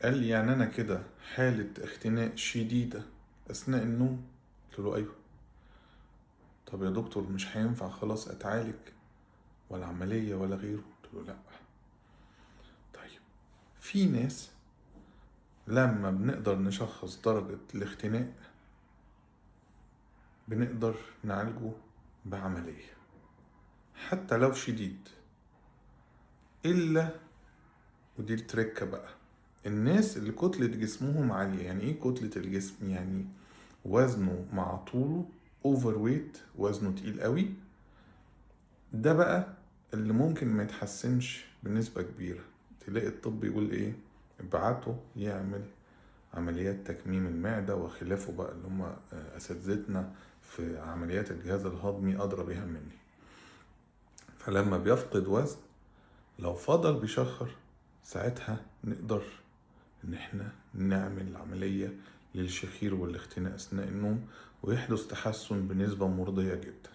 قال لي يعني أنا كده حالة اختناق شديدة أثناء النوم؟ قلت له أيوه. طب يا دكتور مش هينفع خلاص أتعالج ولا عملية ولا غيره؟ قلت له لأ. طيب في ناس لما بنقدر نشخص درجة الاختناق بنقدر نعالجه بعملية حتى لو شديد، إلا ودي التركة بقى، الناس اللي كتلة جسمهم عالية. يعني ايه كتلة الجسم؟ يعني وزنه مع طوله اوفر ويت، وزنه تقيل قوي. ده بقى اللي ممكن ما يتحسنش بنسبة كبيرة. تلاقي الطب يقول ايه؟ ابعته يعمل عمليات تكميم المعدة وخلافه بقى، اللي هم اساتذتنا في عمليات الجهاز الهضمي ادرى بيها مني. فلما بيفقد وزن لو فضل بيشخر، ساعتها نقدر ان احنا نعمل عملية للشخير والاختناق اثناء النوم، ويحدث تحسن بنسبة مرضية جدا.